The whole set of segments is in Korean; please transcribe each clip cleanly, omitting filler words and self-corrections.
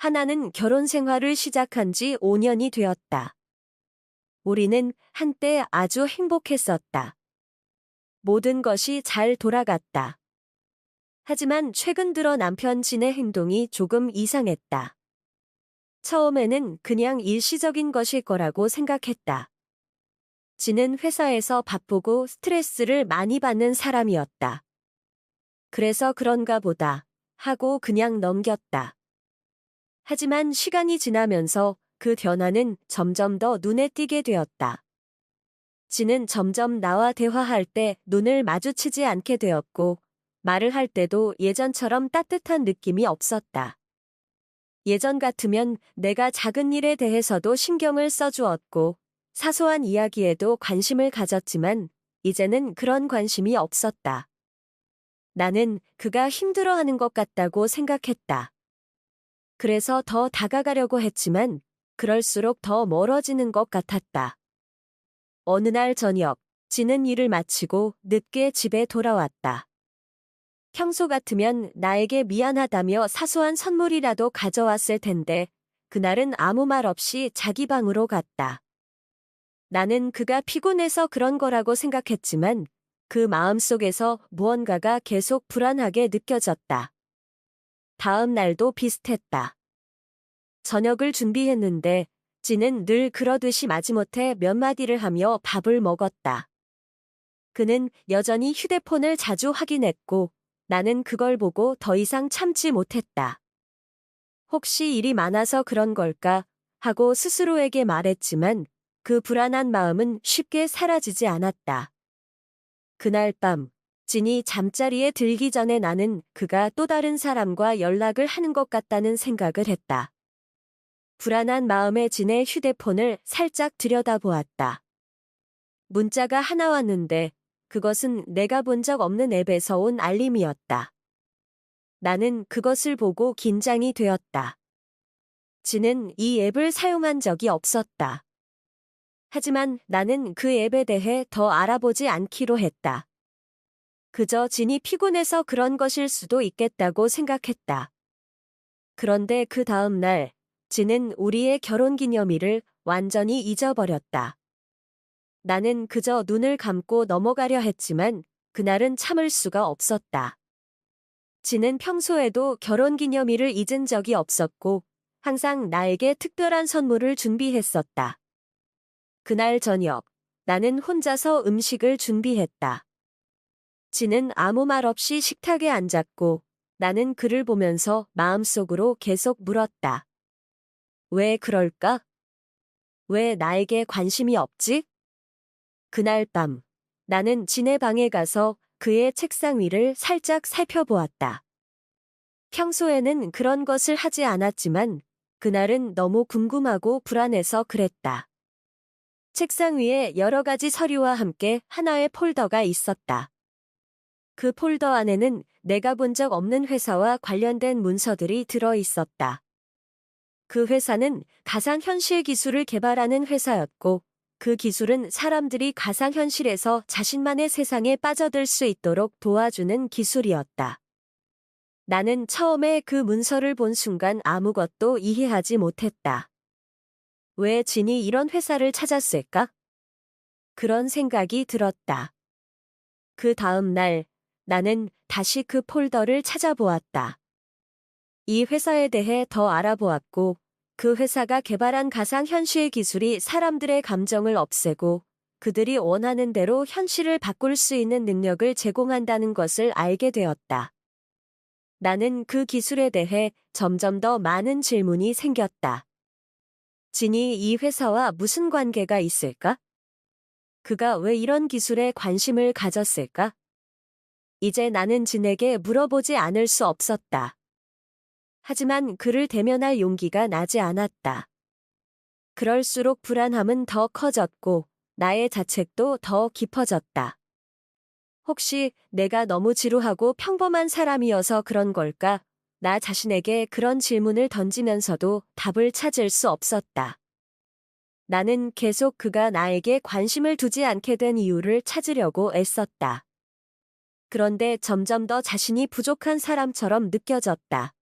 하나는 결혼 생활을 시작한 지 5년이 되었다. 우리는 한때 아주 행복했었다. 모든 것이 잘 돌아갔다. 하지만 최근 들어 남편 진의 행동이 조금 이상했다. 처음에는 그냥 일시적인 것일 거라고 생각했다. 진은 회사에서 바쁘고 스트레스를 많이 받는 사람이었다. 그래서 그런가 보다 하고 그냥 넘겼다. 하지만 시간이 지나면서 그 변화는 점점 더 눈에 띄게 되었다. 진은 점점 나와 대화할 때 눈을 마주치지 않게 되었고, 말을 할 때도 예전처럼 따뜻한 느낌이 없었다. 예전 같으면 내가 작은 일에 대해서도 신경을 써주었고, 사소한 이야기에도 관심을 가졌지만, 이제는 그런 관심이 없었다. 나는 그가 힘들어하는 것 같다고 생각했다. 그래서 더 다가가려고 했지만, 그럴수록 더 멀어지는 것 같았다. 어느 날 저녁, 진은 일을 마치고 늦게 집에 돌아왔다. 평소 같으면 나에게 미안하다며 사소한 선물이라도 가져왔을 텐데, 그날은 아무 말 없이 자기 방으로 갔다. 나는 그가 피곤해서 그런 거라고 생각했지만, 그 마음속에서 무언가가 계속 불안하게 느껴졌다. 다음 날도 비슷했다. 저녁을 준비했는데, 진은 늘 그러듯이 마지못해 몇 마디를 하며 밥을 먹었다. 그는 여전히 휴대폰을 자주 확인했고, 나는 그걸 보고 더 이상 참지 못했다. 혹시 일이 많아서 그런 걸까 하고 스스로에게 말했지만 그 불안한 마음은 쉽게 사라지지 않았다. 그날 밤, 진이 잠자리에 들기 전에 나는 그가 또 다른 사람과 연락을 하는 것 같다는 생각을 했다. 불안한 마음에 진의 휴대폰을 살짝 들여다보았다. 문자가 하나 왔는데 그것은 내가 본 적 없는 앱에서 온 알림이었다. 나는 그것을 보고 긴장이 되었다. 진은 이 앱을 사용한 적이 없었다. 하지만 나는 그 앱에 대해 더 알아보지 않기로 했다. 그저 진이 피곤해서 그런 것일 수도 있겠다고 생각했다. 그런데 그 다음 날, 진은 우리의 결혼기념일을 완전히 잊어버렸다. 나는 그저 눈을 감고 넘어가려 했지만 그날은 참을 수가 없었다. 진은 평소에도 결혼기념일을 잊은 적이 없었고 항상 나에게 특별한 선물을 준비했었다. 그날 저녁, 나는 혼자서 음식을 준비했다. 진은 아무 말 없이 식탁에 앉았고 나는 그를 보면서 마음속으로 계속 물었다. 왜 그럴까? 왜 나에게 관심이 없지? 그날 밤, 나는 진의 방에 가서 그의 책상 위를 살짝 살펴보았다. 평소에는 그런 것을 하지 않았지만 그날은 너무 궁금하고 불안해서 그랬다. 책상 위에 여러 가지 서류와 함께 하나의 폴더가 있었다. 그 폴더 안에는 내가 본 적 없는 회사와 관련된 문서들이 들어 있었다. 그 회사는 가상현실 기술을 개발하는 회사였고 그 기술은 사람들이 가상현실에서 자신만의 세상에 빠져들 수 있도록 도와주는 기술이었다. 나는 처음에 그 문서를 본 순간 아무것도 이해하지 못했다. 왜 진이 이런 회사를 찾았을까? 그런 생각이 들었다. 그 다음 날, 나는 다시 그 폴더를 찾아보았다. 이 회사에 대해 더 알아보았고, 그 회사가 개발한 가상현실 기술이 사람들의 감정을 없애고 그들이 원하는 대로 현실을 바꿀 수 있는 능력을 제공한다는 것을 알게 되었다. 나는 그 기술에 대해 점점 더 많은 질문이 생겼다. 진이 이 회사와 무슨 관계가 있을까? 그가 왜 이런 기술에 관심을 가졌을까? 이제 나는 진에게 물어보지 않을 수 없었다. 하지만 그를 대면할 용기가 나지 않았다. 그럴수록 불안함은 더 커졌고 나의 자책도 더 깊어졌다. 혹시 내가 너무 지루하고 평범한 사람이어서 그런 걸까? 나 자신에게 그런 질문을 던지면서도 답을 찾을 수 없었다. 나는 계속 그가 나에게 관심을 두지 않게 된 이유를 찾으려고 애썼다. 그런데 점점 더 자신이 부족한 사람처럼 느껴졌다.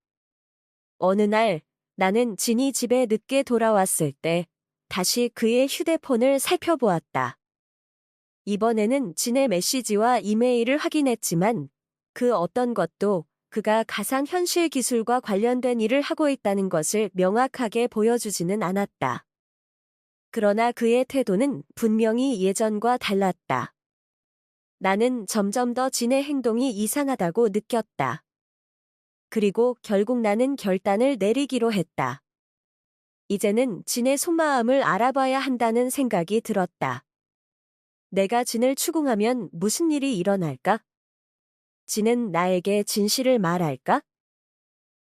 어느 날, 나는 진이 집에 늦게 돌아왔을 때 다시 그의 휴대폰을 살펴보았다. 이번에는 진의 메시지와 이메일을 확인했지만 그 어떤 것도 그가 가상현실 기술과 관련된 일을 하고 있다는 것을 명확하게 보여주지는 않았다. 그러나 그의 태도는 분명히 예전과 달랐다. 나는 점점 더 진의 행동이 이상하다고 느꼈다. 그리고 결국 나는 결단을 내리기로 했다. 이제는 진의 속마음을 알아봐야 한다는 생각이 들었다. 내가 진을 추궁하면 무슨 일이 일어날까? 진은 나에게 진실을 말할까?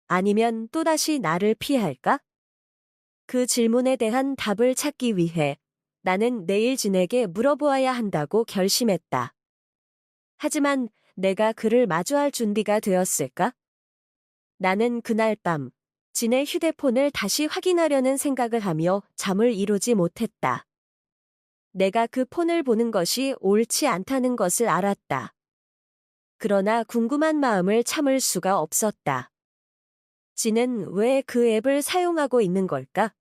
아니면 또다시 나를 피할까? 그 질문에 대한 답을 찾기 위해 나는 내일 진에게 물어보아야 한다고 결심했다. 하지만 내가 그를 마주할 준비가 되었을까? 나는 그날 밤 진의 휴대폰을 다시 확인하려는 생각을 하며 잠을 이루지 못했다. 내가 그 폰을 보는 것이 옳지 않다는 것을 알았다. 그러나 궁금한 마음을 참을 수가 없었다. 진은 왜 그 앱을 사용하고 있는 걸까?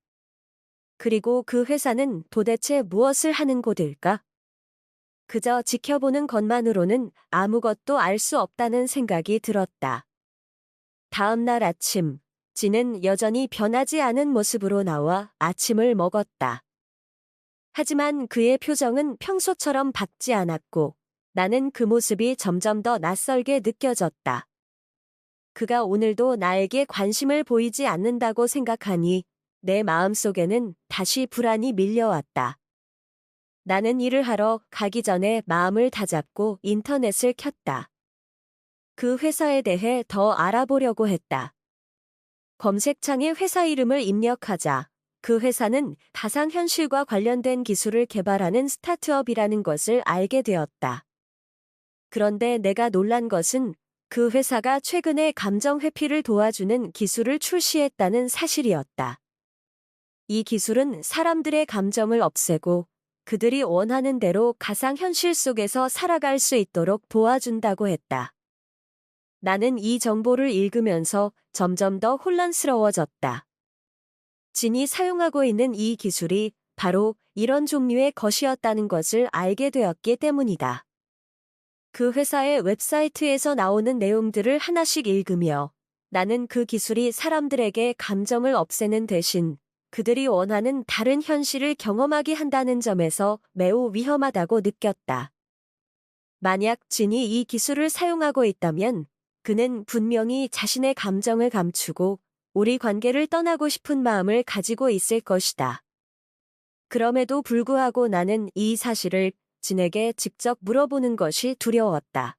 그리고 그 회사는 도대체 무엇을 하는 곳일까? 그저 지켜보는 것만으로는 아무것도 알 수 없다는 생각이 들었다. 다음 날 아침, 진은 여전히 변하지 않은 모습으로 나와 아침을 먹었다. 하지만 그의 표정은 평소처럼 밝지 않았고 나는 그 모습이 점점 더 낯설게 느껴졌다. 그가 오늘도 나에게 관심을 보이지 않는다고 생각하니 내 마음속에는 다시 불안이 밀려왔다. 나는 일을 하러 가기 전에 마음을 다잡고 인터넷을 켰다. 그 회사에 대해 더 알아보려고 했다. 검색창에 회사 이름을 입력하자 그 회사는 가상현실과 관련된 기술을 개발하는 스타트업이라는 것을 알게 되었다. 그런데 내가 놀란 것은 그 회사가 최근에 감정 회피를 도와주는 기술을 출시했다는 사실이었다. 이 기술은 사람들의 감정을 없애고 그들이 원하는 대로 가상현실 속에서 살아갈 수 있도록 도와준다고 했다. 나는 이 정보를 읽으면서 점점 더 혼란스러워졌다. 진이 사용하고 있는 이 기술이 바로 이런 종류의 것이었다는 것을 알게 되었기 때문이다. 그 회사의 웹사이트에서 나오는 내용들을 하나씩 읽으며 나는 그 기술이 사람들에게 감정을 없애는 대신 그들이 원하는 다른 현실을 경험하게 한다는 점에서 매우 위험하다고 느꼈다. 만약 진이 이 기술을 사용하고 있다면 그는 분명히 자신의 감정을 감추고 우리 관계를 떠나고 싶은 마음을 가지고 있을 것이다. 그럼에도 불구하고 나는 이 사실을 진에게 직접 물어보는 것이 두려웠다.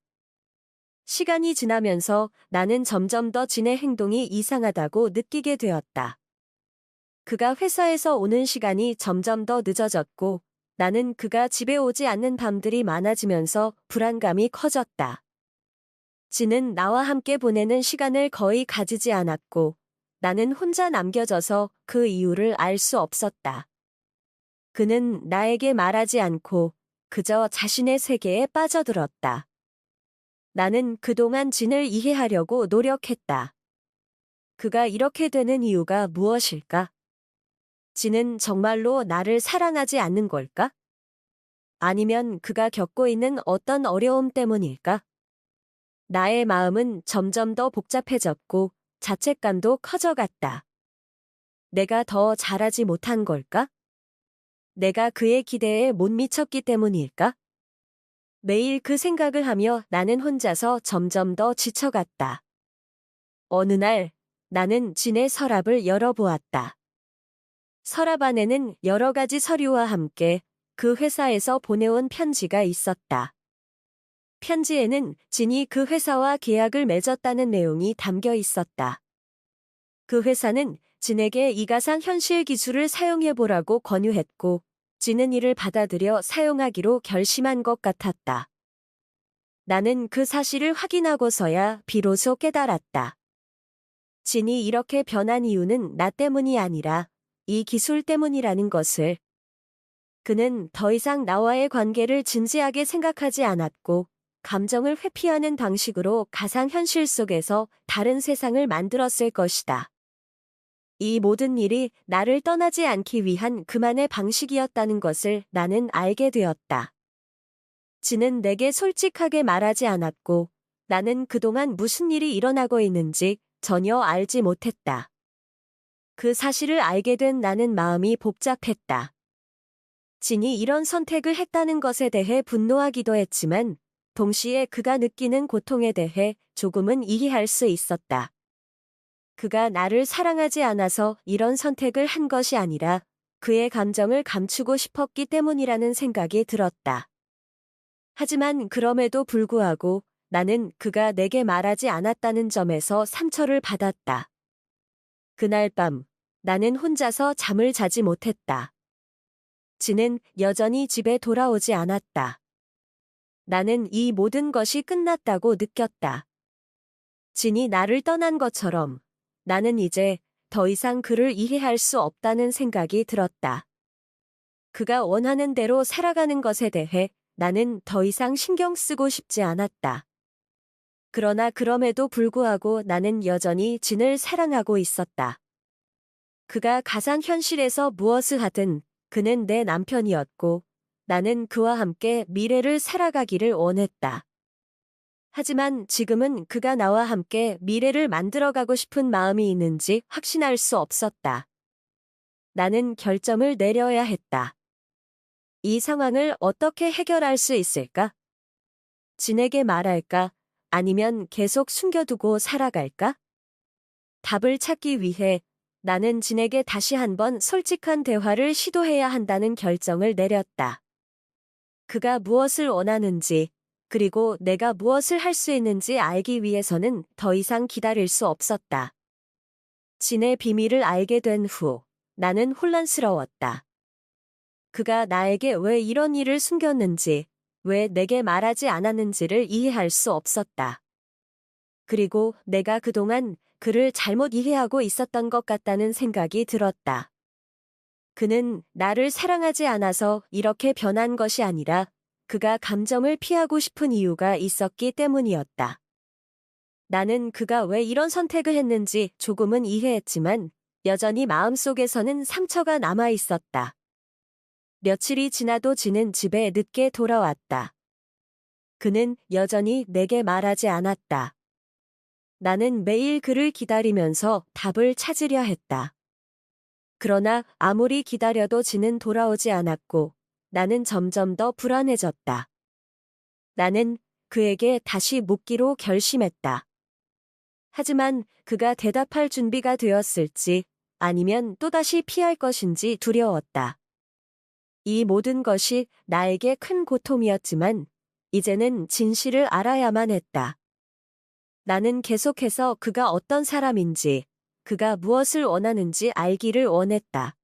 시간이 지나면서 나는 점점 더 진의 행동이 이상하다고 느끼게 되었다. 그가 회사에서 오는 시간이 점점 더 늦어졌고 나는 그가 집에 오지 않는 밤들이 많아지면서 불안감이 커졌다. 진은 나와 함께 보내는 시간을 거의 가지지 않았고 나는 혼자 남겨져서 그 이유를 알 수 없었다. 그는 나에게 말하지 않고 그저 자신의 세계에 빠져들었다. 나는 그동안 진을 이해하려고 노력했다. 그가 이렇게 되는 이유가 무엇일까? 진은 정말로 나를 사랑하지 않는 걸까? 아니면 그가 겪고 있는 어떤 어려움 때문일까? 나의 마음은 점점 더 복잡해졌고 자책감도 커져갔다. 내가 더 잘하지 못한 걸까? 내가 그의 기대에 못 미쳤기 때문일까? 매일 그 생각을 하며 나는 혼자서 점점 더 지쳐갔다. 어느 날 나는 진의 서랍을 열어보았다. 서랍 안에는 여러 가지 서류와 함께 그 회사에서 보내온 편지가 있었다. 편지에는 진이 그 회사와 계약을 맺었다는 내용이 담겨 있었다. 그 회사는 진에게 이 가상 현실 기술을 사용해보라고 권유했고 진은 이를 받아들여 사용하기로 결심한 것 같았다. 나는 그 사실을 확인하고서야 비로소 깨달았다. 진이 이렇게 변한 이유는 나 때문이 아니라 이 기술 때문이라는 것을. 그는 더 이상 나와의 관계를 진지하게 생각하지 않았고 감정을 회피하는 방식으로 가상현실 속에서 다른 세상을 만들었을 것이다. 이 모든 일이 나를 떠나지 않기 위한 그만의 방식이었다는 것을 나는 알게 되었다. 진은 내게 솔직하게 말하지 않았고 나는 그동안 무슨 일이 일어나고 있는지 전혀 알지 못했다. 그 사실을 알게 된 나는 마음이 복잡했다. 진이 이런 선택을 했다는 것에 대해 분노하기도 했지만 동시에 그가 느끼는 고통에 대해 조금은 이해할 수 있었다. 그가 나를 사랑하지 않아서 이런 선택을 한 것이 아니라 그의 감정을 감추고 싶었기 때문이라는 생각이 들었다. 하지만 그럼에도 불구하고 나는 그가 내게 말하지 않았다는 점에서 상처를 받았다. 그날 밤 나는 혼자서 잠을 자지 못했다. 진은 여전히 집에 돌아오지 않았다. 나는 이 모든 것이 끝났다고 느꼈다. 진이 나를 떠난 것처럼 나는 이제 더 이상 그를 이해할 수 없다는 생각이 들었다. 그가 원하는 대로 살아가는 것에 대해 나는 더 이상 신경 쓰고 싶지 않았다. 그러나 그럼에도 불구하고 나는 여전히 진을 사랑하고 있었다. 그가 가상현실에서 무엇을 하든 그는 내 남편이었고 나는 그와 함께 미래를 살아가기를 원했다. 하지만 지금은 그가 나와 함께 미래를 만들어가고 싶은 마음이 있는지 확신할 수 없었다. 나는 결정을 내려야 했다. 이 상황을 어떻게 해결할 수 있을까? 진에게 말할까? 아니면 계속 숨겨두고 살아갈까? 답을 찾기 위해 나는 진에게 다시 한번 솔직한 대화를 시도해야 한다는 결정을 내렸다. 그가 무엇을 원하는지, 그리고 내가 무엇을 할 수 있는지 알기 위해서는 더 이상 기다릴 수 없었다. 진의 비밀을 알게 된 후, 나는 혼란스러웠다. 그가 나에게 왜 이런 일을 숨겼는지, 왜 내게 말하지 않았는지를 이해할 수 없었다. 그리고 내가 그동안 그를 잘못 이해하고 있었던 것 같다는 생각이 들었다. 그는 나를 사랑하지 않아서 이렇게 변한 것이 아니라 그가 감정을 피하고 싶은 이유가 있었기 때문이었다. 나는 그가 왜 이런 선택을 했는지 조금은 이해했지만 여전히 마음속에서는 상처가 남아 있었다. 며칠이 지나도 진은 집에 늦게 돌아왔다. 그는 여전히 내게 말하지 않았다. 나는 매일 그를 기다리면서 답을 찾으려 했다. 그러나 아무리 기다려도 진은 돌아오지 않았고 나는 점점 더 불안해졌다. 나는 그에게 다시 묻기로 결심했다. 하지만 그가 대답할 준비가 되었을지 아니면 또다시 피할 것인지 두려웠다. 이 모든 것이 나에게 큰 고통이었지만 이제는 진실을 알아야만 했다. 나는 계속해서 그가 어떤 사람인지, 그가 무엇을 원하는지 알기를 원했다.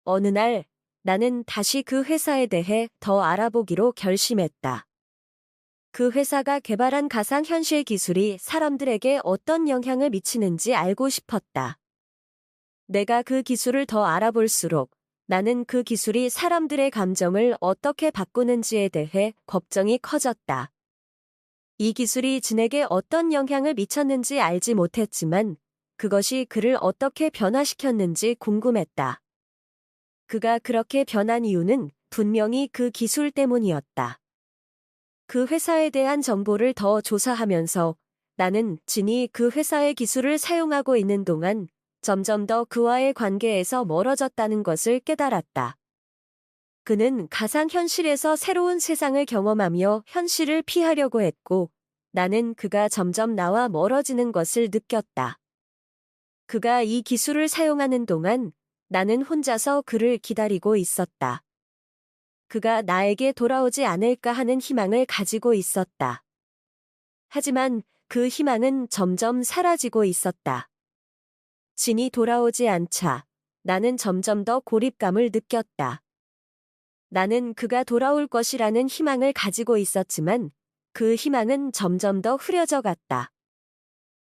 어느 날 나는 다시 그 회사에 대해 더 알아보기로 결심했다. 그 회사가 개발한 가상현실 기술이 사람들에게 어떤 영향을 미치는지 알고 싶었다. 내가 그 기술을 더 알아볼수록 나는 그 기술이 사람들의 감정을 어떻게 바꾸는지에 대해 걱정이 커졌다. 이 기술이 진에게 어떤 영향을 미쳤는지 알지 못했지만 그것이 그를 어떻게 변화시켰는지 궁금했다. 그가 그렇게 변한 이유는 분명히 그 기술 때문이었다. 그 회사에 대한 정보를 더 조사하면서 나는 진이 그 회사의 기술을 사용하고 있는 동안 점점 더 그와의 관계에서 멀어졌다는 것을 깨달았다. 그는 가상현실에서 새로운 세상을 경험하며 현실을 피하려고 했고 나는 그가 점점 나와 멀어지는 것을 느꼈다. 그가 이 기술을 사용하는 동안 나는 혼자서 그를 기다리고 있었다. 그가 나에게 돌아오지 않을까 하는 희망을 가지고 있었다. 하지만 그 희망은 점점 사라지고 있었다. 진이 돌아오지 않자 나는 점점 더 고립감을 느꼈다. 나는 그가 돌아올 것이라는 희망을 가지고 있었지만 그 희망은 점점 더 흐려져 갔다.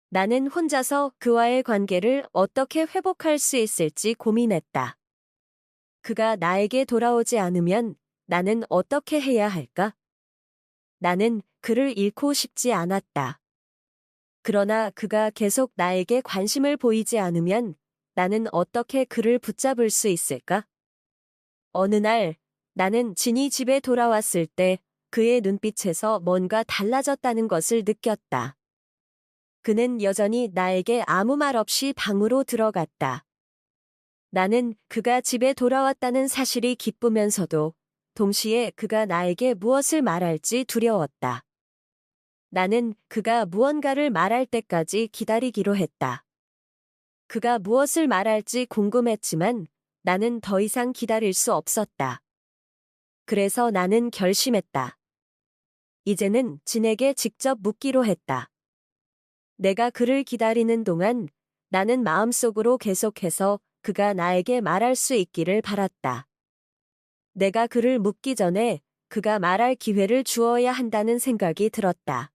나는 혼자서 그와의 관계를 어떻게 회복할 수 있을지 고민했다. 그가 나에게 돌아오지 않으면 나는 어떻게 해야 할까? 나는 그를 잃고 싶지 않았다. 그러나 그가 계속 나에게 관심을 보이지 않으면 나는 어떻게 그를 붙잡을 수 있을까? 어느 날 나는 진이 집에 돌아왔을 때 그의 눈빛에서 뭔가 달라졌다는 것을 느꼈다. 그는 여전히 나에게 아무 말 없이 방으로 들어갔다. 나는 그가 집에 돌아왔다는 사실이 기쁘면서도 동시에 그가 나에게 무엇을 말할지 두려웠다. 나는 그가 무언가를 말할 때까지 기다리기로 했다. 그가 무엇을 말할지 궁금했지만 나는 더 이상 기다릴 수 없었다. 그래서 나는 결심했다. 이제는 진에게 직접 묻기로 했다. 내가 그를 기다리는 동안 나는 마음속으로 계속해서 그가 나에게 말할 수 있기를 바랐다. 내가 그를 묻기 전에 그가 말할 기회를 주어야 한다는 생각이 들었다.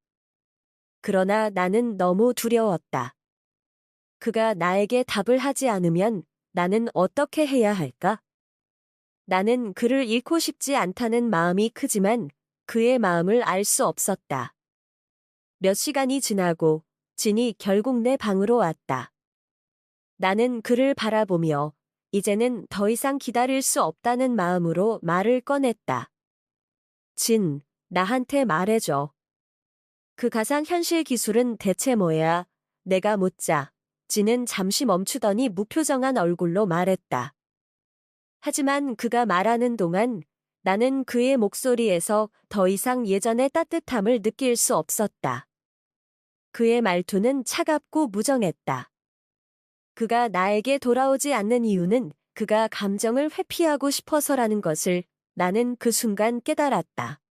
그러나 나는 너무 두려웠다. 그가 나에게 답을 하지 않으면 나는 어떻게 해야 할까? 나는 그를 잃고 싶지 않다는 마음이 크지만 그의 마음을 알 수 없었다. 몇 시간이 지나고 진이 결국 내 방으로 왔다. 나는 그를 바라보며 이제는 더 이상 기다릴 수 없다는 마음으로 말을 꺼냈다. 진, 나한테 말해줘. 그 가상현실 기술은 대체 뭐야? 내가 묻자. 진은 잠시 멈추더니 무표정한 얼굴로 말했다. 하지만 그가 말하는 동안 나는 그의 목소리에서 더 이상 예전의 따뜻함을 느낄 수 없었다. 그의 말투는 차갑고 무정했다. 그가 나에게 돌아오지 않는 이유는 그가 감정을 회피하고 싶어서라는 것을 나는 그 순간 깨달았다.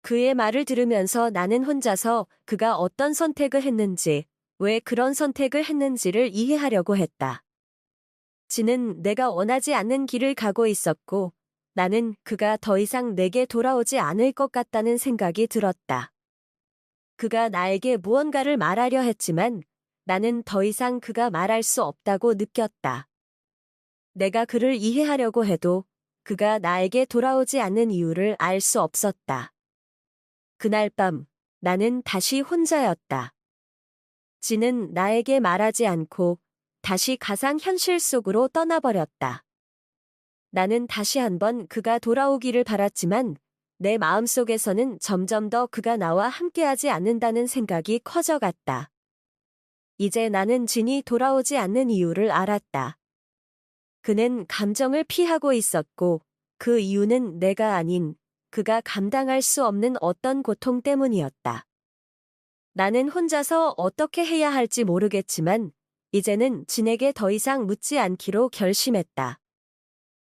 그의 말을 들으면서 나는 혼자서 그가 어떤 선택을 했는지, 왜 그런 선택을 했는지를 이해하려고 했다. 진은 내가 원하지 않는 길을 가고 있었고, 나는 그가 더 이상 내게 돌아오지 않을 것 같다는 생각이 들었다. 그가 나에게 무언가를 말하려 했지만 나는 더 이상 그가 말할 수 없다고 느꼈다. 내가 그를 이해하려고 해도 그가 나에게 돌아오지 않는 이유를 알 수 없었다. 그날 밤 나는 다시 혼자였다. 진은 나에게 말하지 않고 다시 가상 현실 속으로 떠나버렸다. 나는 다시 한번 그가 돌아오기를 바랐지만 내 마음속에서는 점점 더 그가 나와 함께하지 않는다는 생각이 커져갔다. 이제 나는 진이 돌아오지 않는 이유를 알았다. 그는 감정을 피하고 있었고 그 이유는 내가 아닌 그가 감당할 수 없는 어떤 고통 때문이었다. 나는 혼자서 어떻게 해야 할지 모르겠지만 이제는 진에게 더 이상 묻지 않기로 결심했다.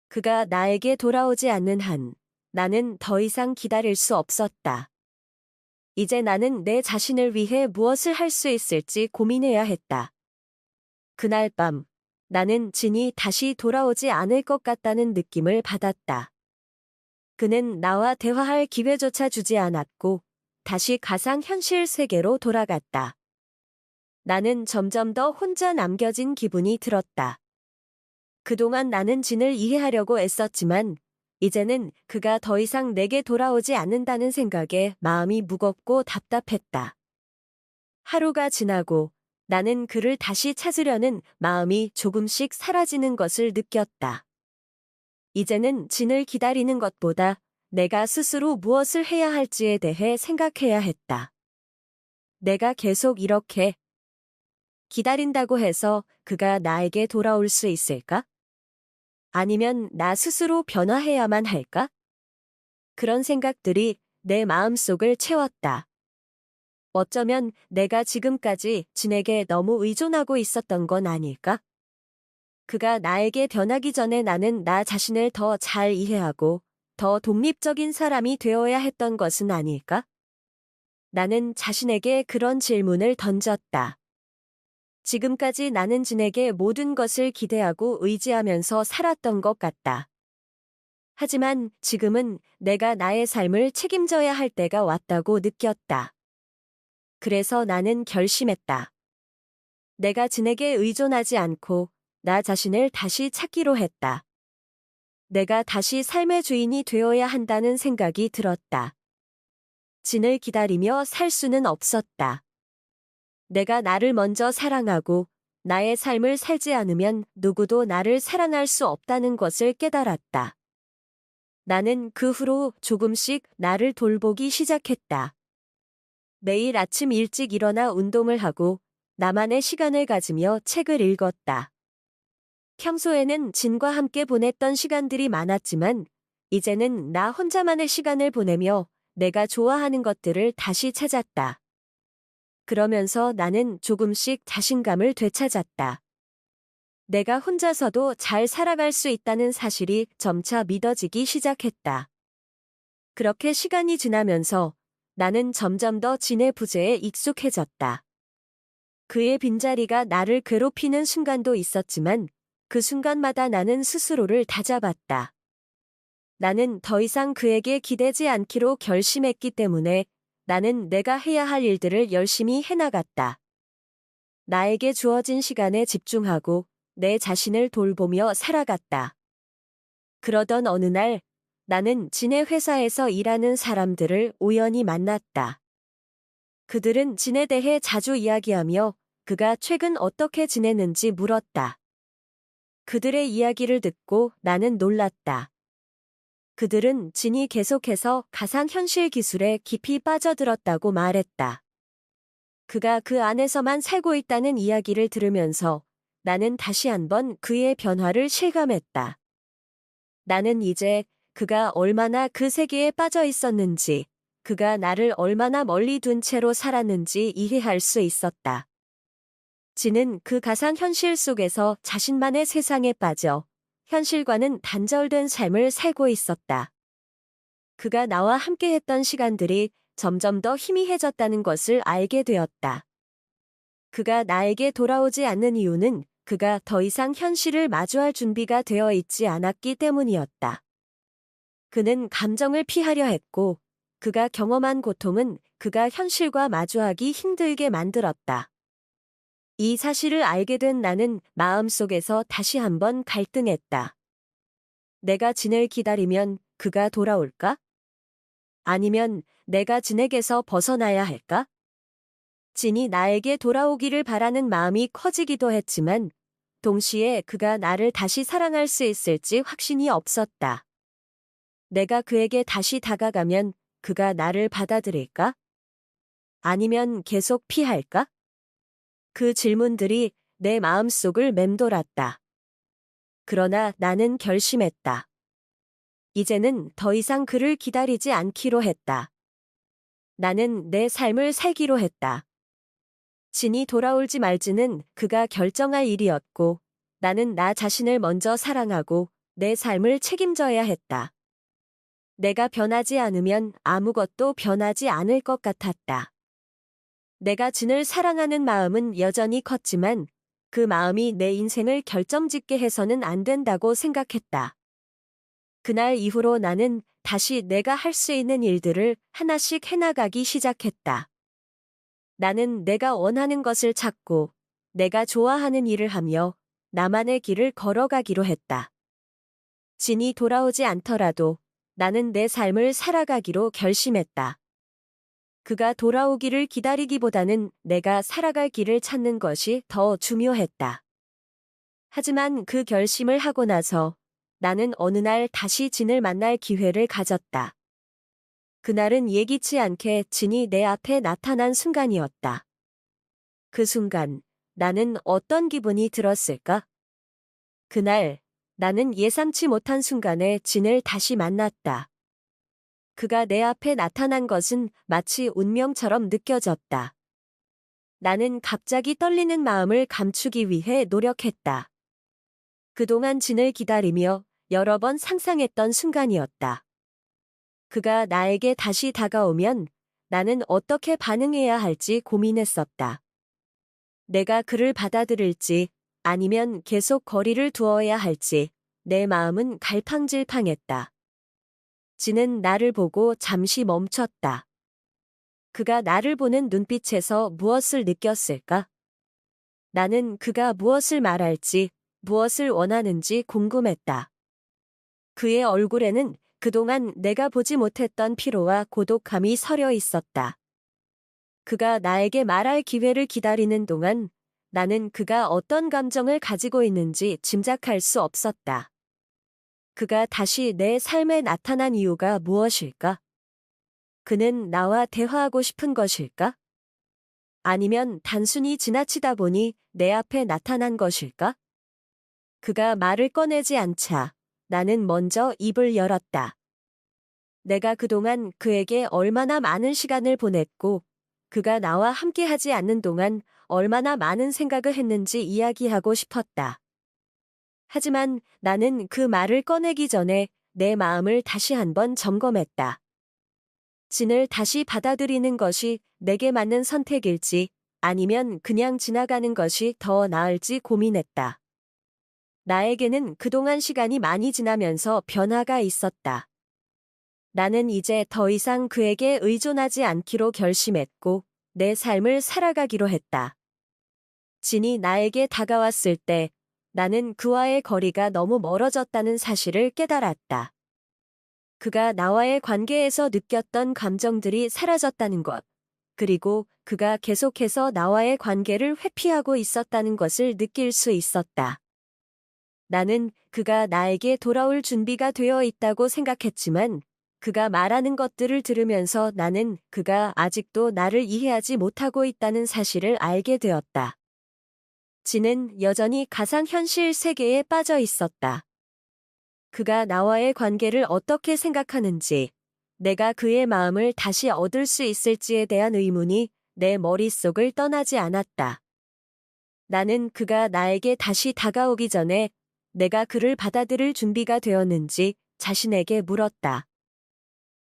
그가 나에게 돌아오지 않는 한 나는 더 이상 기다릴 수 없었다. 이제 나는 내 자신을 위해 무엇을 할 수 있을지 고민해야 했다. 그날 밤 나는 진이 다시 돌아오지 않을 것 같다는 느낌을 받았다. 그는 나와 대화할 기회조차 주지 않았고 다시 가상현실 세계로 돌아갔다. 나는 점점 더 혼자 남겨진 기분이 들었다. 그동안 나는 진을 이해하려고 애썼지만 이제는 그가 더 이상 내게 돌아오지 않는다는 생각에 마음이 무겁고 답답했다. 하루가 지나고 나는 그를 다시 찾으려는 마음이 조금씩 사라지는 것을 느꼈다. 이제는 진을 기다리는 것보다 내가 스스로 무엇을 해야 할지에 대해 생각해야 했다. 내가 계속 이렇게 기다린다고 해서 그가 나에게 돌아올 수 있을까? 아니면 나 스스로 변화해야만 할까? 그런 생각들이 내 마음속을 채웠다. 어쩌면 내가 지금까지 진에게 너무 의존하고 있었던 건 아닐까? 그가 나에게 변하기 전에 나는 나 자신을 더 잘 이해하고 더 독립적인 사람이 되어야 했던 것은 아닐까? 나는 자신에게 그런 질문을 던졌다. 지금까지 나는 진에게 모든 것을 기대하고 의지하면서 살았던 것 같다. 하지만 지금은 내가 나의 삶을 책임져야 할 때가 왔다고 느꼈다. 그래서 나는 결심했다. 내가 진에게 의존하지 않고 나 자신을 다시 찾기로 했다. 내가 다시 삶의 주인이 되어야 한다는 생각이 들었다. 진을 기다리며 살 수는 없었다. 내가 나를 먼저 사랑하고 나의 삶을 살지 않으면 누구도 나를 사랑할 수 없다는 것을 깨달았다. 나는 그 후로 조금씩 나를 돌보기 시작했다. 매일 아침 일찍 일어나 운동을 하고 나만의 시간을 가지며 책을 읽었다. 평소에는 진과 함께 보냈던 시간들이 많았지만 이제는 나 혼자만의 시간을 보내며 내가 좋아하는 것들을 다시 찾았다. 그러면서 나는 조금씩 자신감을 되찾았다. 내가 혼자서도 잘 살아갈 수 있다는 사실이 점차 믿어지기 시작했다. 그렇게 시간이 지나면서 나는 점점 더 진의 부재에 익숙해졌다. 그의 빈자리가 나를 괴롭히는 순간도 있었지만 그 순간마다 나는 스스로를 다잡았다. 나는 더 이상 그에게 기대지 않기로 결심했기 때문에 나는 내가 해야 할 일들을 열심히 해나갔다. 나에게 주어진 시간에 집중하고 내 자신을 돌보며 살아갔다. 그러던 어느 날 나는 진의 회사에서 일하는 사람들을 우연히 만났다. 그들은 진에 대해 자주 이야기하며 그가 최근 어떻게 지냈는지 물었다. 그들의 이야기를 듣고 나는 놀랐다. 그들은 진이 계속해서 가상현실 기술에 깊이 빠져들었다고 말했다. 그가 그 안에서만 살고 있다는 이야기를 들으면서 나는 다시 한번 그의 변화를 실감했다. 나는 이제 그가 얼마나 그 세계에 빠져 있었는지, 그가 나를 얼마나 멀리 둔 채로 살았는지 이해할 수 있었다. 진은 그 가상현실 속에서 자신만의 세상에 빠져 현실과는 단절된 삶을 살고 있었다. 그가 나와 함께했던 시간들이 점점 더 희미해졌다는 것을 알게 되었다. 그가 나에게 돌아오지 않는 이유는 그가 더 이상 현실을 마주할 준비가 되어 있지 않았기 때문이었다. 그는 감정을 피하려 했고 그가 경험한 고통은 그가 현실과 마주하기 힘들게 만들었다. 이 사실을 알게 된 나는 마음속에서 다시 한번 갈등했다. 내가 진을 기다리면 그가 돌아올까? 아니면 내가 진에게서 벗어나야 할까? 진이 나에게 돌아오기를 바라는 마음이 커지기도 했지만 동시에 그가 나를 다시 사랑할 수 있을지 확신이 없었다. 내가 그에게 다시 다가가면 그가 나를 받아들일까? 아니면 계속 피할까? 그 질문들이 내 마음속을 맴돌았다. 그러나 나는 결심했다. 이제는 더 이상 그를 기다리지 않기로 했다. 나는 내 삶을 살기로 했다. 진이 돌아올지 말지는 그가 결정할 일이었고 나는 나 자신을 먼저 사랑하고 내 삶을 책임져야 했다. 내가 변하지 않으면 아무것도 변하지 않을 것 같았다. 내가 진을 사랑하는 마음은 여전히 컸지만 그 마음이 내 인생을 결정짓게 해서는 안 된다고 생각했다. 그날 이후로 나는 다시 내가 할 수 있는 일들을 하나씩 해나가기 시작했다. 나는 내가 원하는 것을 찾고 내가 좋아하는 일을 하며 나만의 길을 걸어가기로 했다. 진이 돌아오지 않더라도 나는 내 삶을 살아가기로 결심했다. 그가 돌아오기를 기다리기보다는 내가 살아갈 길을 찾는 것이 더 중요했다. 하지만 그 결심을 하고 나서 나는 어느 날 다시 진을 만날 기회를 가졌다. 그날은 예기치 않게 진이 내 앞에 나타난 순간이었다. 그 순간 나는 어떤 기분이 들었을까? 그날 나는 예상치 못한 순간에 진을 다시 만났다. 그가 내 앞에 나타난 것은 마치 운명처럼 느껴졌다. 나는 갑자기 떨리는 마음을 감추기 위해 노력했다. 그동안 진을 기다리며 여러 번 상상했던 순간이었다. 그가 나에게 다시 다가오면 나는 어떻게 반응해야 할지 고민했었다. 내가 그를 받아들일지 아니면 계속 거리를 두어야 할지 내 마음은 갈팡질팡했다. 진은 나를 보고 잠시 멈췄다. 그가 나를 보는 눈빛에서 무엇을 느꼈을까? 나는 그가 무엇을 말할지, 무엇을 원하는지 궁금했다. 그의 얼굴에는 그동안 내가 보지 못했던 피로와 고독함이 서려 있었다. 그가 나에게 말할 기회를 기다리는 동안 나는 그가 어떤 감정을 가지고 있는지 짐작할 수 없었다. 그가 다시 내 삶에 나타난 이유가 무엇일까? 그는 나와 대화하고 싶은 것일까? 아니면 단순히 지나치다 보니 내 앞에 나타난 것일까? 그가 말을 꺼내지 않자 나는 먼저 입을 열었다. 내가 그동안 그에게 얼마나 많은 시간을 보냈고 그가 나와 함께하지 않는 동안 얼마나 많은 생각을 했는지 이야기하고 싶었다. 하지만 나는 그 말을 꺼내기 전에 내 마음을 다시 한번 점검했다. 진을 다시 받아들이는 것이 내게 맞는 선택일지 아니면 그냥 지나가는 것이 더 나을지 고민했다. 나에게는 그동안 시간이 많이 지나면서 변화가 있었다. 나는 이제 더 이상 그에게 의존하지 않기로 결심했고 내 삶을 살아가기로 했다. 진이 나에게 다가왔을 때 나는 그와의 거리가 너무 멀어졌다는 사실을 깨달았다. 그가 나와의 관계에서 느꼈던 감정들이 사라졌다는 것, 그리고 그가 계속해서 나와의 관계를 회피하고 있었다는 것을 느낄 수 있었다. 나는 그가 나에게 돌아올 준비가 되어 있다고 생각했지만 그가 말하는 것들을 들으면서 나는 그가 아직도 나를 이해하지 못하고 있다는 사실을 알게 되었다. 진은 여전히 가상현실 세계에 빠져 있었다. 그가 나와의 관계를 어떻게 생각하는지, 내가 그의 마음을 다시 얻을 수 있을지에 대한 의문이 내 머릿속을 떠나지 않았다. 나는 그가 나에게 다시 다가오기 전에 내가 그를 받아들일 준비가 되었는지 자신에게 물었다.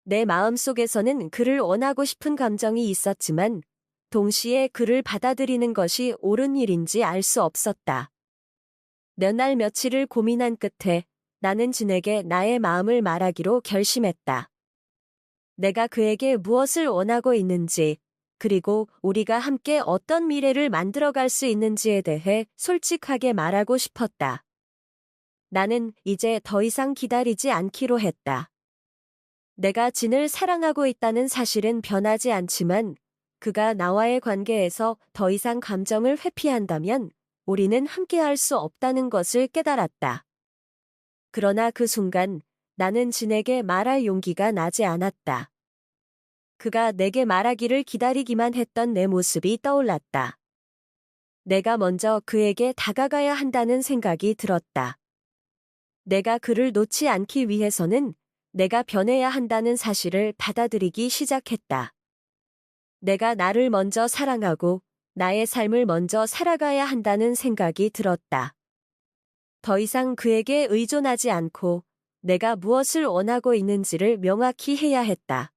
내 마음속에서는 그를 원하고 싶은 감정이 있었지만 동시에 그를 받아들이는 것이 옳은 일인지 알 수 없었다. 몇 날 며칠을 고민한 끝에 나는 진에게 나의 마음을 말하기로 결심했다. 내가 그에게 무엇을 원하고 있는지, 그리고 우리가 함께 어떤 미래를 만들어갈 수 있는지에 대해 솔직하게 말하고 싶었다. 나는 이제 더 이상 기다리지 않기로 했다. 내가 진을 사랑하고 있다는 사실은 변하지 않지만 그가 나와의 관계에서 더 이상 감정을 회피한다면 우리는 함께할 수 없다는 것을 깨달았다. 그러나 그 순간 나는 진에게 말할 용기가 나지 않았다. 그가 내게 말하기를 기다리기만 했던 내 모습이 떠올랐다. 내가 먼저 그에게 다가가야 한다는 생각이 들었다. 내가 그를 놓지 않기 위해서는 내가 변해야 한다는 사실을 받아들이기 시작했다. 내가 나를 먼저 사랑하고 나의 삶을 먼저 살아가야 한다는 생각이 들었다. 더 이상 그에게 의존하지 않고 내가 무엇을 원하고 있는지를 명확히 해야 했다.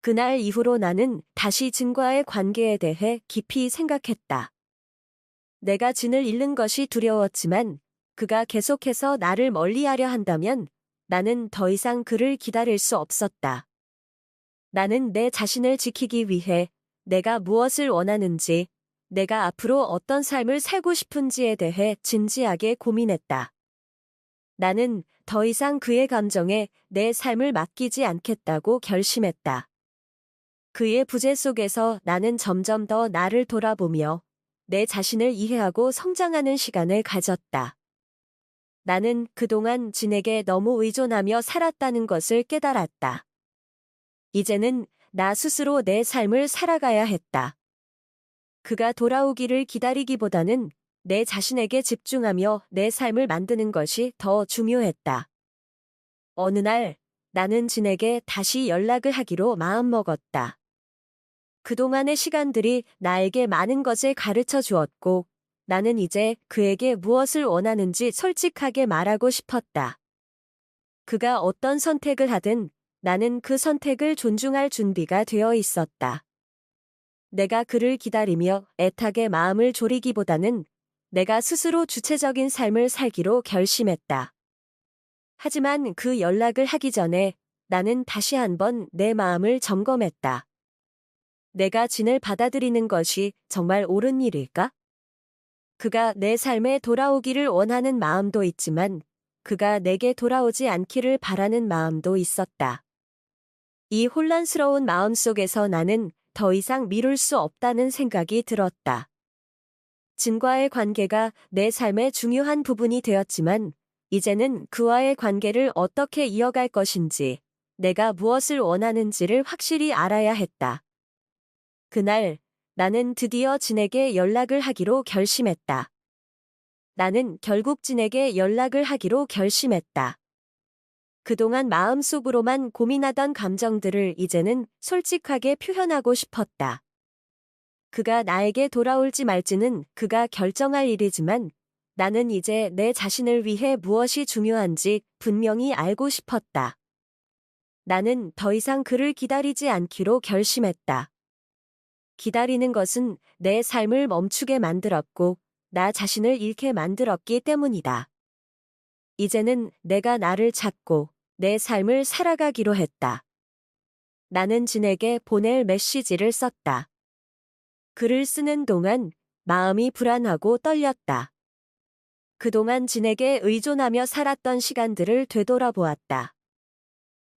그날 이후로 나는 다시 진과의 관계에 대해 깊이 생각했다. 내가 진을 잃는 것이 두려웠지만 그가 계속해서 나를 멀리하려 한다면 나는 더 이상 그를 기다릴 수 없었다. 나는 내 자신을 지키기 위해 내가 무엇을 원하는지, 내가 앞으로 어떤 삶을 살고 싶은지에 대해 진지하게 고민했다. 나는 더 이상 그의 감정에 내 삶을 맡기지 않겠다고 결심했다. 그의 부재 속에서 나는 점점 더 나를 돌아보며 내 자신을 이해하고 성장하는 시간을 가졌다. 나는 그동안 진에게 너무 의존하며 살았다는 것을 깨달았다. 이제는 나 스스로 내 삶을 살아가야 했다. 그가 돌아오기를 기다리기보다는 내 자신에게 집중하며 내 삶을 만드는 것이 더 중요했다. 어느 날 나는 진에게 다시 연락을 하기로 마음먹었다. 그동안의 시간들이 나에게 많은 것을 가르쳐 주었고 나는 이제 그에게 무엇을 원하는지 솔직하게 말하고 싶었다. 그가 어떤 선택을 하든 나는 그 선택을 존중할 준비가 되어 있었다. 내가 그를 기다리며 애타게 마음을 졸이기보다는 내가 스스로 주체적인 삶을 살기로 결심했다. 하지만 그 연락을 하기 전에 나는 다시 한번 내 마음을 점검했다. 내가 진을 받아들이는 것이 정말 옳은 일일까? 그가 내 삶에 돌아오기를 원하는 마음도 있지만 그가 내게 돌아오지 않기를 바라는 마음도 있었다. 이 혼란스러운 마음 속에서 나는 더 이상 미룰 수 없다는 생각이 들었다. 진과의 관계가 내 삶의 중요한 부분이 되었지만, 이제는 그와의 관계를 어떻게 이어갈 것인지, 내가 무엇을 원하는지를 확실히 알아야 했다. 그날, 나는 드디어 진에게 연락을 하기로 결심했다. 나는 결국 진에게 연락을 하기로 결심했다. 그동안 마음속으로만 고민하던 감정들을 이제는 솔직하게 표현하고 싶었다. 그가 나에게 돌아올지 말지는 그가 결정할 일이지만 나는 이제 내 자신을 위해 무엇이 중요한지 분명히 알고 싶었다. 나는 더 이상 그를 기다리지 않기로 결심했다. 기다리는 것은 내 삶을 멈추게 만들었고 나 자신을 잃게 만들었기 때문이다. 이제는 내가 나를 찾고 내 삶을 살아가기로 했다. 나는 진에게 보낼 메시지를 썼다. 글을 쓰는 동안 마음이 불안하고 떨렸다. 그동안 진에게 의존하며 살았던 시간들을 되돌아보았다.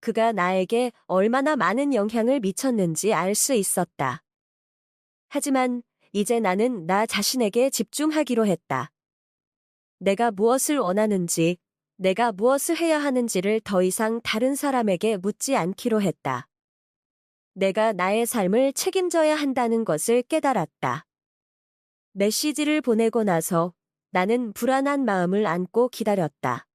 그가 나에게 얼마나 많은 영향을 미쳤는지 알 수 있었다. 하지만 이제 나는 나 자신에게 집중하기로 했다. 내가 무엇을 원하는지, 내가 무엇을 해야 하는지를 더 이상 다른 사람에게 묻지 않기로 했다. 내가 나의 삶을 책임져야 한다는 것을 깨달았다. 메시지를 보내고 나서 나는 불안한 마음을 안고 기다렸다.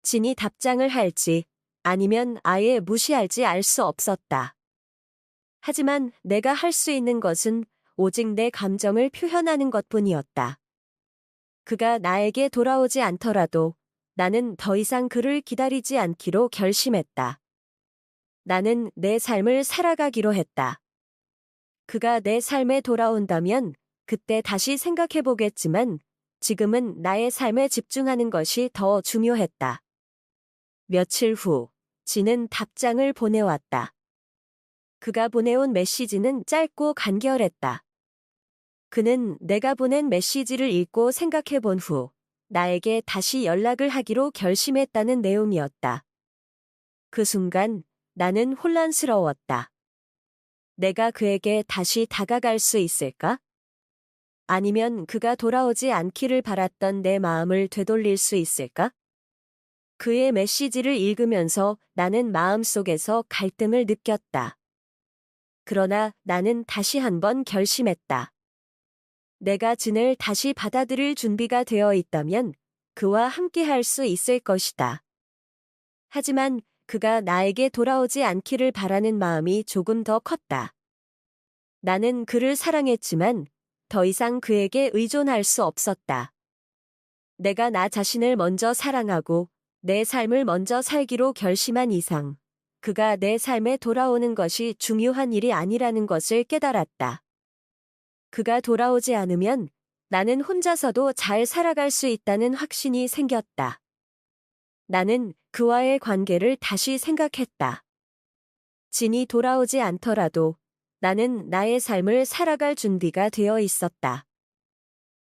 진이 답장을 할지 아니면 아예 무시할지 알 수 없었다. 하지만 내가 할 수 있는 것은 오직 내 감정을 표현하는 것뿐이었다. 그가 나에게 돌아오지 않더라도 나는 더 이상 그를 기다리지 않기로 결심했다. 나는 내 삶을 살아가기로 했다. 그가 내 삶에 돌아온다면 그때 다시 생각해보겠지만 지금은 나의 삶에 집중하는 것이 더 중요했다. 며칠 후, 진은 답장을 보내왔다. 그가 보내온 메시지는 짧고 간결했다. 그는 내가 보낸 메시지를 읽고 생각해 본 후 나에게 다시 연락을 하기로 결심했다는 내용이었다. 그 순간 나는 혼란스러웠다. 내가 그에게 다시 다가갈 수 있을까? 아니면 그가 돌아오지 않기를 바랐던 내 마음을 되돌릴 수 있을까? 그의 메시지를 읽으면서 나는 마음속에서 갈등을 느꼈다. 그러나 나는 다시 한번 결심했다. 내가 진을 다시 받아들일 준비가 되어 있다면 그와 함께 할 수 있을 것이다. 하지만 그가 나에게 돌아오지 않기를 바라는 마음이 조금 더 컸다. 나는 그를 사랑했지만 더 이상 그에게 의존할 수 없었다. 내가 나 자신을 먼저 사랑하고 내 삶을 먼저 살기로 결심한 이상 그가 내 삶에 돌아오는 것이 중요한 일이 아니라는 것을 깨달았다. 그가 돌아오지 않으면 나는 혼자서도 잘 살아갈 수 있다는 확신이 생겼다. 나는 그와의 관계를 다시 생각했다. 진이 돌아오지 않더라도 나는 나의 삶을 살아갈 준비가 되어 있었다.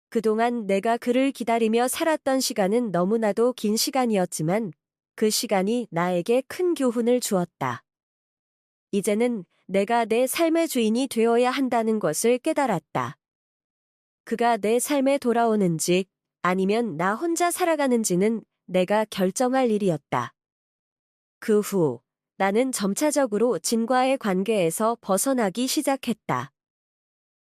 그동안 내가 그를 기다리며 살았던 시간은 너무나도 긴 시간이었지만 그 시간이 나에게 큰 교훈을 주었다. 이제는 내가 내 삶의 주인이 되어야 한다는 것을 깨달았다. 그가 내 삶에 돌아오는지 아니면 나 혼자 살아가는지는 내가 결정할 일이었다. 그 후 나는 점차적으로 진과의 관계에서 벗어나기 시작했다.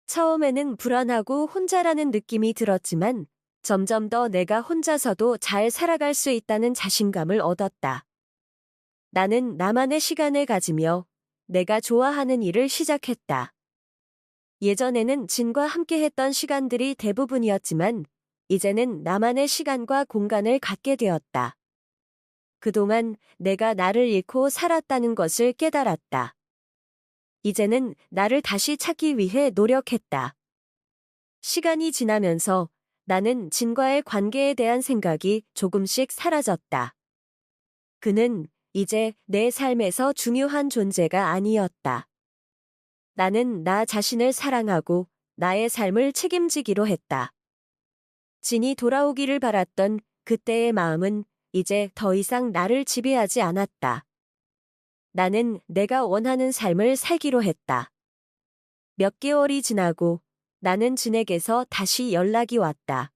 처음에는 불안하고 혼자라는 느낌이 들었지만 점점 더 내가 혼자서도 잘 살아갈 수 있다는 자신감을 얻었다. 나는 나만의 시간을 가지며 내가 좋아하는 일을 시작했다. 예전에는 진과 함께 했던 시간들이 대부분이었지만 이제는 나만의 시간과 공간을 갖게 되었다. 그동안 내가 나를 잃고 살았다는 것을 깨달았다. 이제는 나를 다시 찾기 위해 노력했다. 시간이 지나면서 나는 진과의 관계에 대한 생각이 조금씩 사라졌다. 그는 이제 내 삶에서 중요한 존재가 아니었다. 나는 나 자신을 사랑하고 나의 삶을 책임지기로 했다. 진이 돌아오기를 바랐던 그때의 마음은 이제 더 이상 나를 지배하지 않았다. 나는 내가 원하는 삶을 살기로 했다. 몇 개월이 지나고 나는 진에게서 다시 연락이 왔다.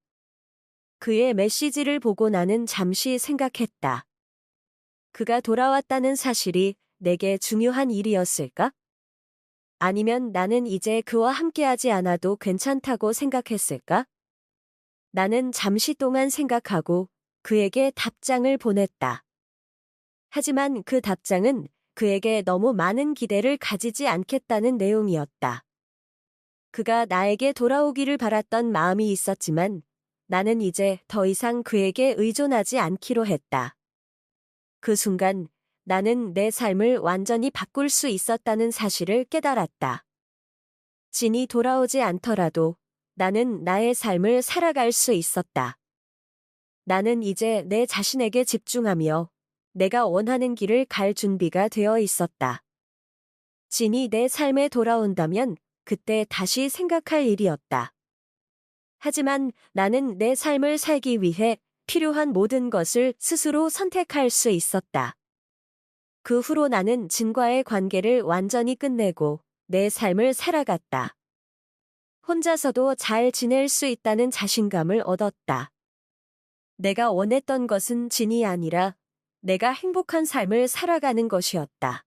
그의 메시지를 보고 나는 잠시 생각했다. 그가 돌아왔다는 사실이 내게 중요한 일이었을까? 아니면 나는 이제 그와 함께하지 않아도 괜찮다고 생각했을까? 나는 잠시 동안 생각하고 그에게 답장을 보냈다. 하지만 그 답장은 그에게 너무 많은 기대를 가지지 않겠다는 내용이었다. 그가 나에게 돌아오기를 바랐던 마음이 있었지만 나는 이제 더 이상 그에게 의존하지 않기로 했다. 그 순간 나는 내 삶을 완전히 바꿀 수 있었다는 사실을 깨달았다. 진이 돌아오지 않더라도 나는 나의 삶을 살아갈 수 있었다. 나는 이제 내 자신에게 집중하며 내가 원하는 길을 갈 준비가 되어 있었다. 진이 내 삶에 돌아온다면 그때 다시 생각할 일이었다. 하지만 나는 내 삶을 살기 위해 필요한 모든 것을 스스로 선택할 수 있었다. 그 후로 나는 진과의 관계를 완전히 끝내고 내 삶을 살아갔다. 혼자서도 잘 지낼 수 있다는 자신감을 얻었다. 내가 원했던 것은 진이 아니라 내가 행복한 삶을 살아가는 것이었다.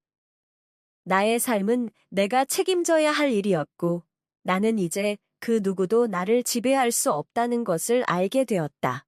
나의 삶은 내가 책임져야 할 일이었고 나는 이제 그 누구도 나를 지배할 수 없다는 것을 알게 되었다.